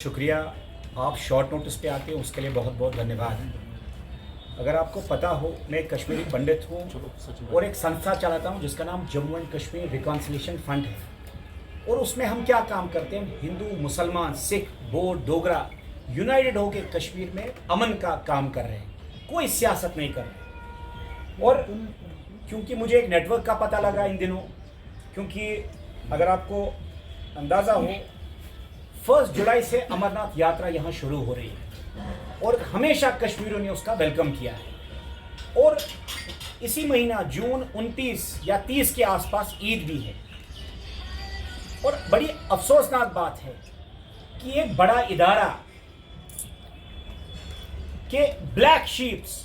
शुक्रिया। आप short notice पे आते हैं उसके लिए बहुत बहुत धन्यवाद। अगर आपको पता हो, मैं एक कश्मीरी पंडित हूँ और एक संस्था चलाता हूँ जिसका नाम Jammu and Kashmir reconciliation fund है। और उसमें हम क्या काम करते हैं, हिंदू, मुसलमान, सिख, बोड, डोगरा यूनाइटेड होकर कश्मीर में अमन का काम कर रहे हैं, कोई सियासत नहीं कर रहे। और क्योंकि मुझे एक नेटवर्क का पता लगा इन दिनों, क्योंकि अगर आपको अंदाज़ा हो 1 जुलाई से अमरनाथ यात्रा यहाँ शुरू हो रही है और हमेशा कश्मीरियों ने उसका वेलकम किया है। और इसी महीना जून 29 या 30 के आसपास ईद भी है। और बड़ी अफसोसनाक बात है कि एक बड़ा इदारा के ब्लैक शीप्स,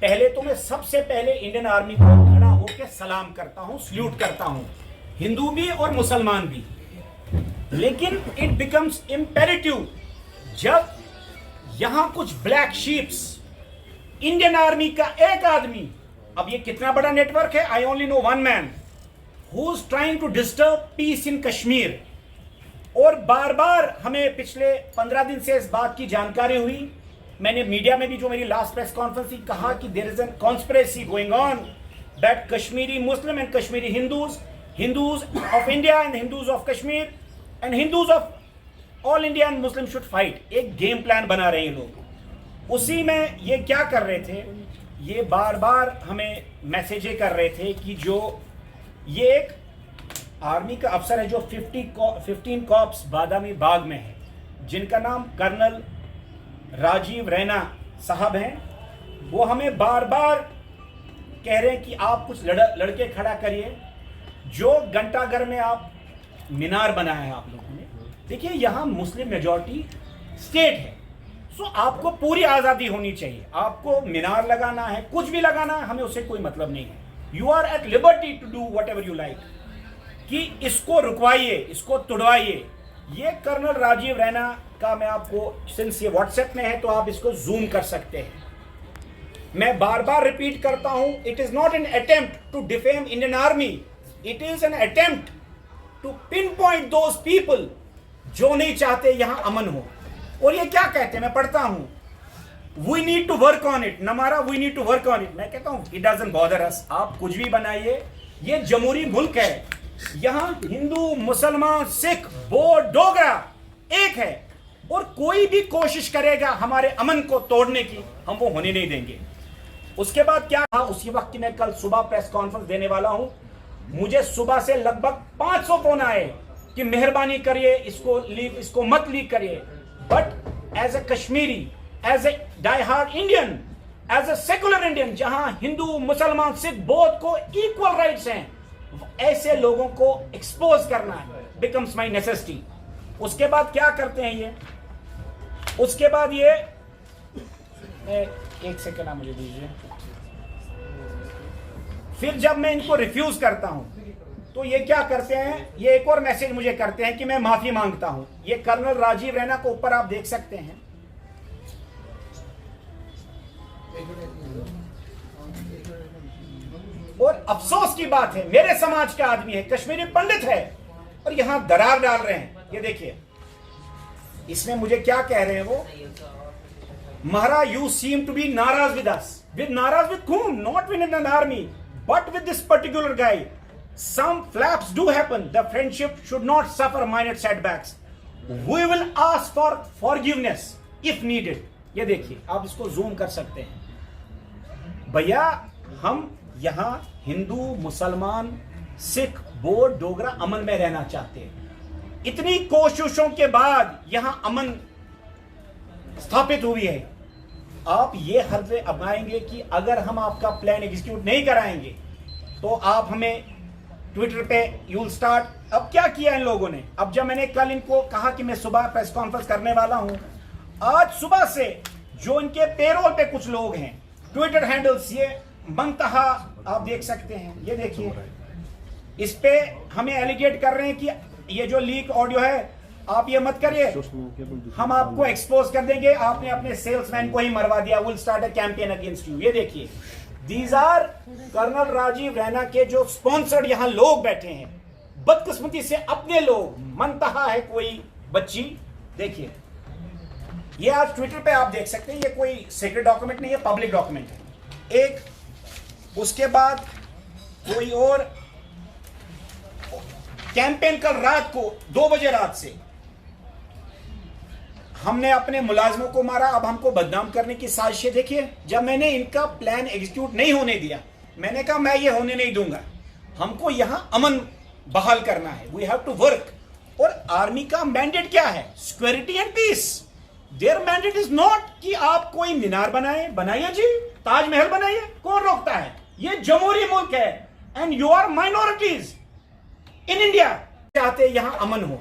पहले तो मैं सबसे पहले इंडियन आर्मी को खड़ा होकर सलाम करता हूं, सल्यूट करता हूं, हिंदू भी और मुसलमान भी। लेकिन इट बिकम्स इम्पेरेटिव जब यहां कुछ ब्लैक शीप्स, इंडियन आर्मी का एक आदमी, अब ये कितना बड़ा नेटवर्क है, I only know one man who is trying to disturb peace in Kashmir. और बार बार हमें पिछले 15 दिन से इस बात की जानकारी हुई। मैंने मीडिया में भी, जो मेरी लास्ट प्रेस कॉन्फ्रेंस थी, कहा कि there is an conspiracy going on that Kashmiri Muslim and Kashmiri Hindus of India and Hindus of Kashmir and Hindus of all India and Muslim should fight. एक गेम प्लान बना रहे हैं लोग। उसी में ये क्या कर रहे थे, ये बार बार हमें मैसेजें कर रहे थे कि जो ये एक आर्मी का अफसर है जो 15 कॉप्स बादामी बाग में है, जिनका नाम कर्नल राजीव रैना साहब हैं, वो हमें बार बार कह रहे हैं कि आप कुछ लड़के खड़ा करिए। जो घंटाघर में आप मीनार बनाया है आप लोगों ने, देखिए यहाँ मुस्लिम मेजॉरिटी स्टेट है, सो आपको पूरी आज़ादी होनी चाहिए। आपको मीनार लगाना है, कुछ भी लगाना है, हमें उससे कोई मतलब नहीं है। You are at liberty to do whatever you like, कि इसको रुकवाइए, इसको तुड़वाइए। ये कर्नल राजीव रैना का मैं आपको, सिंस ये व्हाट्सएप में है तो आप इसको जूम कर सकते हैं। मैं बार बार रिपीट करता हूं, it is not an attempt to defame Indian army, it is an attempt to pin point those people जो नहीं चाहते यहां अमन हो। और ये क्या कहते हैं, मैं पढ़ता हूं, we need to work on it, नमारा we need to work on it. मैं कहता हूं इट डजंट बॉदर अस, आप कुछ भी बनाइए, ये जमहूरी मुल्क है, यहां हिंदू, मुसलमान, सिख, बोड, डोगरा एक है। और कोई भी कोशिश करेगा हमारे अमन को तोड़ने की, हम वो होने नहीं देंगे। उसके बाद क्या था, उसी वक्त की मैं कल सुबह प्रेस कॉन्फ्रेंस देने वाला हूं। मुझे सुबह से लगभग 500 फोन आए कि मेहरबानी करिए, इसको मत लीक करिए। But as a Kashmiri, as a die hard Indian, as a secular Indian, जहां हिंदू, मुसलमान, सिख, बौद्ध को इक्वल राइट्स हैं, ऐसे लोगों को एक्सपोज करना है बिकम्स माई नेसेसिटी। उसके बाद क्या करते हैं ये, उसके बाद ये, एक सेकेंड आप मुझे दीजिए। फिर जब मैं इनको रिफ्यूज करता हूं तो ये क्या करते हैं, ये एक और मैसेज मुझे करते हैं कि मैं माफी मांगता हूं। ये कर्नल राजीव रैना को ऊपर आप देख सकते हैं। और अफसोस की बात है, मेरे समाज का आदमी है, कश्मीरी पंडित है, और यहां दरार डाल रहे हैं। ये देखिए, इसमें मुझे क्या कह रहे हैं वो, महाराज यू सीम टू बी नाराज विद अस। विद नाराज with whom? Not with an army, but with this particular guy. Some flaps do happen. The friendship should not suffer minor setbacks. We will ask for forgiveness if needed. ये देखिए, आप इसको zoom कर सकते हैं। भैया, हम यहां हिंदू, मुसलमान, सिख, बोड, डोगरा अमन में रहना चाहते हैं। इतनी कोशिशों के बाद यहां अमन स्थापित हुई है। आप ये हर्ज अपनाएंगे कि अगर हम आपका प्लान एग्जीक्यूट नहीं कराएंगे तो आप हमें ट्विटर पे यूल स्टार्ट। अब क्या किया इन लोगों ने, अब जब मैंने कल इनको कहा कि मैं सुबह प्रेस कॉन्फ्रेंस करने वाला हूं, आज सुबह से जो इनके पेरोल पे कुछ लोग हैं, ट्विटर हैंडल्स, ये मंतहा आप देख सकते हैं, ये देखिए, इस पे हमें एलिगेट कर रहे हैं कि ये जो लीक ऑडियो है आप ये मत करिए, हम आपको एक्सपोज कर देंगे, आपने अपने सेल्समैन को ही मरवा दिया, will start a campaign against you. ये देखिए, these are colonel Rajiv Raina के जो स्पॉन्सर्ड यहां लोग बैठे हैं, बदकिस्मती से अपने लोग, मनतहा है कोई बच्ची, देखिए ये आज ट्विटर पे आप देख सकते हैं, ये कोई सीक्रेट डॉक्यूमेंट नहीं है, पब्लिक डॉक्यूमेंट है। एक उसके बाद कोई और कैंपेन कल रात को 2 बजे रात से हमने अपने मुलाजमों को मारा, अब हमको बदनाम करने की साजिशें। देखिए, जब मैंने इनका प्लान एग्जीक्यूट नहीं होने दिया, मैंने कहा मैं ये होने नहीं दूंगा, हमको यहां अमन बहाल करना है, वी हैव टू वर्क। और आर्मी का मैंडेट क्या है? Security and peace. Their mandate is not कि आप कोई मीनार बनाइए जी, ताजमहल बनाइए, कौन रोकता है? ये जमहूरी मुल्क है and you are minorities in India. चाहते यहां अमन हो,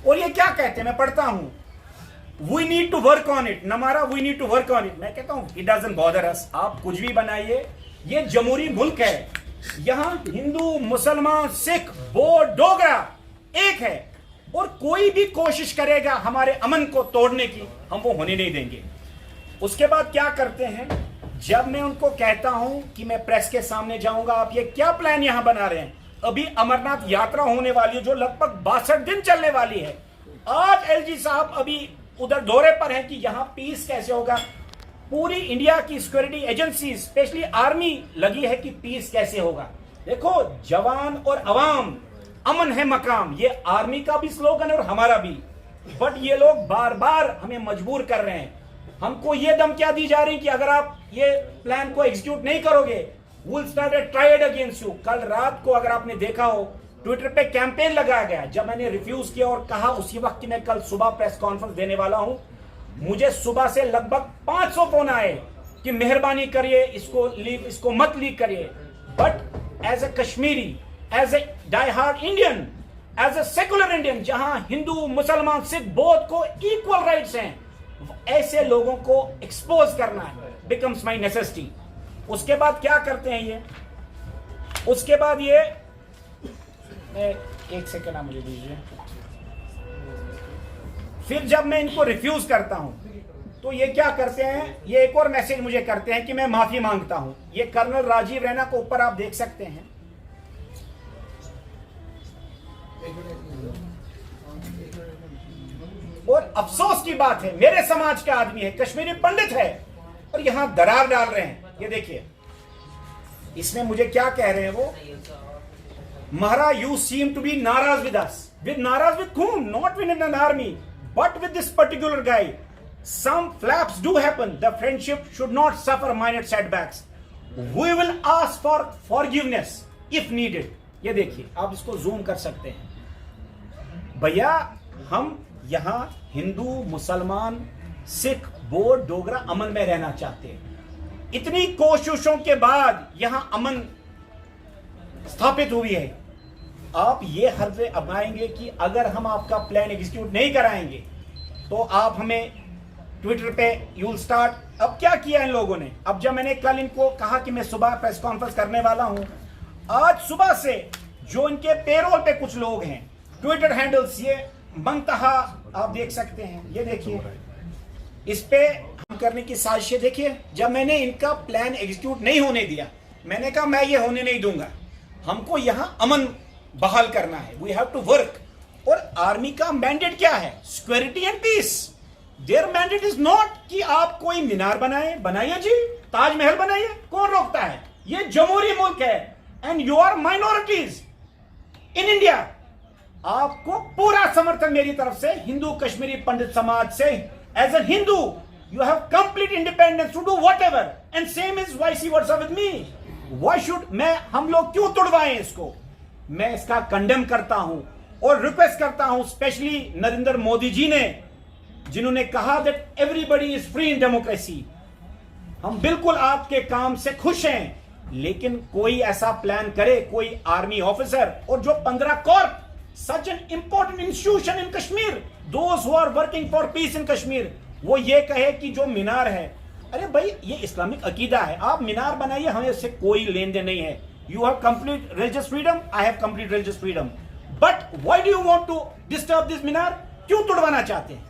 और ये क्या कहते हैं, मैं पढ़ता हूं, we need to work on it, नमारा we need to work on it. मैं कहता हूं इट डजंट बॉदर अस, आप कुछ भी बनाइए, ये जमहूरी मुल्क है, यहां हिंदू मुसलमान सिख बोड डोगरा एक है, और कोई भी कोशिश करेगा हमारे अमन को तोड़ने की, हम वो होने नहीं देंगे। उसके बाद क्या करते हैं, जब मैं उनको कहता हूं कि मैं प्रेस के सामने जाऊंगा, आप ये क्या प्लान यहां बना रहे हैं, अभी अमरनाथ यात्रा होने वाली है जो लगभग 62 दिन चलने वाली है, आज एलजी साहब अभी उधर दौरे पर है कि यहां पीस कैसे होगा। पूरी इंडिया की सिक्योरिटी एजेंसी स्पेशली आर्मी लगी है कि पीस कैसे होगा। देखो, जवान और अवाम अमन है मकाम, ये आर्मी का भी स्लोगन है और हमारा भी, बट ये लोग बार बार हमें मजबूर कर रहे हैं। हमको ये धमकियां दी जा रही कि अगर आप ये प्लान को एग्जीक्यूट नहीं करोगे, will start a trial against you. कल रात को अगर आपने देखा हो, ट्विटर पे कैंपेन लगाया गया, जब मैंने रिफ्यूज किया और कहा उसी वक्त कि मैं कल सुबह प्रेस कॉन्फ्रेंस देने वाला हूं, मुझे सुबह से लगभग 500 फोन आए कि मेहरबानी करिए, इसको मत लीक करिए। But as a Kashmiri, as a die hard Indian, as a secular Indian, जहां हिंदू मुसलमान सिख बौद्ध को इक्वल राइट्स हैं, ऐसे लोगों को एक्सपोज करना है बिकम्स माई नेसेसिटी। उसके बाद क्या करते हैं ये, उसके बाद ये, एक सेकेंड आप मुझे दीजिए, फिर जब मैं इनको रिफ्यूज करता हूं तो ये क्या करते हैं, ये एक और मैसेज मुझे करते हैं कि मैं माफी मांगता हूं। ये कर्नल राजीव रैना को ऊपर आप देख सकते हैं, और अफसोस की बात है, मेरे समाज का आदमी है, कश्मीरी पंडित है, और यहां दरार डाल रहे हैं। ये देखिए, इसमें मुझे क्या कह रहे हैं वो, महाराज यू सीम टू बी नाराज विद अस। विद नाराज with whom? Not with an army, but with this particular guy. Some flaps do happen. The friendship should not suffer minor setbacks. We will ask for forgiveness if needed. ये देखिए, आप इसको zoom कर सकते हैं। भैया, हम यहां हिंदू मुसलमान सिख बोड डोगरा अमन में रहना चाहते हैं। इतनी कोशिशों के बाद यहां अमन स्थापित हुई है। आप ये हर्जे अपनाएंगे कि अगर हम आपका प्लान एग्जीक्यूट नहीं कराएंगे तो आप हमें ट्विटर पे यूल स्टार्ट। अब क्या किया इन लोगों ने, अब जब मैंने कल इनको कहा कि मैं सुबह प्रेस कॉन्फ्रेंस करने वाला हूं, आज सुबह से जो इनके पेरोल पे कुछ लोग हैं, ट्विटर हैंडल्स ये मंतहा आप देख सकते हैं, ये देखिए, इस पे हम करने की साजिशें देखिए। जब मैंने इनका प्लान एग्जीक्यूट नहीं होने दिया, मैंने कहा मैं ये होने नहीं दूंगा, हमको यहां अमन बहाल करना है, वी हैव टू वर्क। और आर्मी का मैंडेट क्या है? Security and peace. Their mandate is not कि आप कोई मीनार बनाइए जी, ताजमहल बनाइए, कौन रोकता है? ये जमहूरी मुल्क है and you are minorities in India. आपको पूरा समर्थन मेरी तरफ से, हिंदू कश्मीरी पंडित समाज से। As a Hindu you have complete independence to do whatever, and same is vice versa with me. Why should हम लोग क्यों तुड़वाएं इसको? मैं इसका कंडेम करता हूं और रिक्वेस्ट करता हूं, स्पेशली नरेंद्र मोदी जी ने, जिन्होंने कहा that everybody is free in democracy. हम बिल्कुल आपके काम से खुश हैं, लेकिन कोई ऐसा प्लान करे, कोई आर्मी ऑफिसर, और जो 15 corps, such an important institution in Kashmir, those who are working for peace in Kashmir, वो ये कहे कि जो मीनार है, अरे भाई ये इस्लामिक अकीदा है, आप मीनार बनाइए, हमें इससे कोई लेन देन नहीं है। You have complete religious freedom, I have complete religious freedom, but why do you want to disturb this minar? क्यों तोड़वाना चाहते हैं?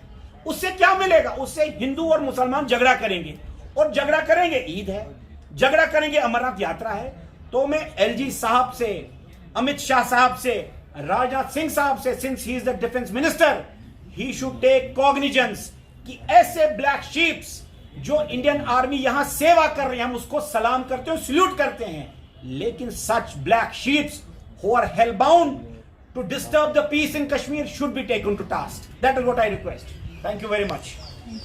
उससे क्या मिलेगा? उससे हिंदू और मुसलमान झगड़ा करेंगे, और झगड़ा करेंगे, ईद है, झगड़ा करेंगे, अमरनाथ यात्रा है। तो मैं एलजी साहब से, अमित शाह साहब से, राजनाथ सिंह साहब से, since he is the defence minister, he should take cognizance कि ऐसे ब्लैक शीप्स जो इंडियन आर्मी यहां सेवा कर रहे हैं, हम उसको सलाम करते हैं, सल्यूट करते हैं, लेकिन such black sheeps who are hellbound to disturb the peace in Kashmir should be taken to task. That is what I request. Thank you very much.